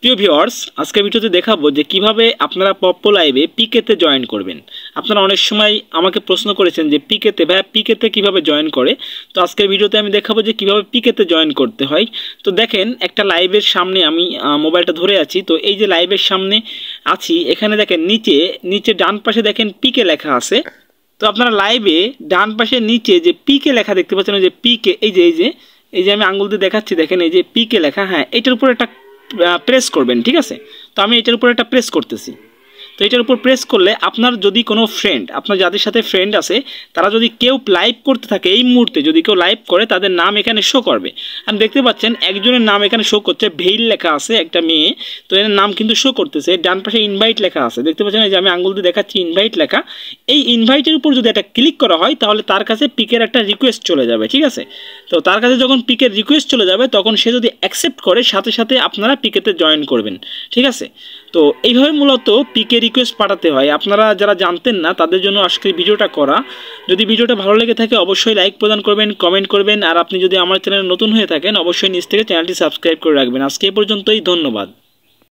প্রিয় ভিউয়ার্স, আজকের ভিডিওতে দেখাবো যে কিভাবে আপনারা পপ্পো লাইভে পিকেতে জয়েন করবেন। আপনারা অনেক সময় আমাকে প্রশ্ন করেছেন যে পিকেতে কিভাবে জয়েন করে। তো আজকের ভিডিওতে আমি দেখাবো যে কিভাবে পিকেতে জয়েন করতে হয়। তো দেখেন, একটা লাইভের সামনে আমি মোবাইলটা ধরে আছি। তো এই যে লাইভের সামনে আছি, এখানে দেখেন নিচে ডান পাশে দেখেন পিকে লেখা আছে। তো আপনারা লাইভে ডান পাশে নিচে যে পিকে লেখা দেখতে পাচ্ছেন, যে পিকে এই যে আমি আঙ্গুল দিয়ে দেখাচ্ছি, দেখেন এই যে পিকে লেখা, হ্যাঁ এটার উপর একটা প্রেস করবেন, ঠিক আছে। তো আমি এটার উপর একটা প্রেস করতেছি। তো এটার উপর প্রেস করলে আপনার যদি কোনো ফ্রেন্ড, আপনার যাদের সাথে ফ্রেন্ড আছে, তারা যদি কেউ লাইভ করতে থাকে, এই মুহূর্তে যদি কেউ লাইভ করে, তাদের নাম এখানে শো করবে। আপনি দেখতে পাচ্ছেন একজনের নাম এখানে শো করছে, ভেইল লেখা আছে, একটা মেয়ে। তো এর নাম কিন্তু শো করতেছে। ডান পাশে ইনভাইট লেখা আছে, দেখতে পাচ্ছেন এই যে আমি আঙ্গুল দিয়ে দেখাচ্ছি ইনভাইট লেখা। এই ইনভাইটের উপর যদি একটা ক্লিক করা হয়, তাহলে তার কাছে পিকের একটা রিকোয়েস্ট চলে যাবে, ঠিক আছে। তো তার কাছে যখন পিকের রিকোয়েস্ট চলে যাবে, তখন সে যদি অ্যাকসেপ্ট করে, সাথে সাথে আপনারা পিকেতে জয়েন করবেন, ঠিক আছে। তো এইভাবে মূলত পিকে রিকোয়েস্ট পাঠাতে হয়। আপনারা যারা জানতেন না, তাদের জন্য আজকের ভিডিওটা করা। যদি ভিডিওটা ভালো লেগে থাকে, অবশ্যই লাইক প্রদান করবেন, কমেন্ট করবেন। আর আপনি যদি আমার চ্যানেলে নতুন হয়ে থাকেন, অবশ্যই নিচ থেকে চ্যানেলটি সাবস্ক্রাইব করে রাখবেন। আজকে এই পর্যন্তই, ধন্যবাদ।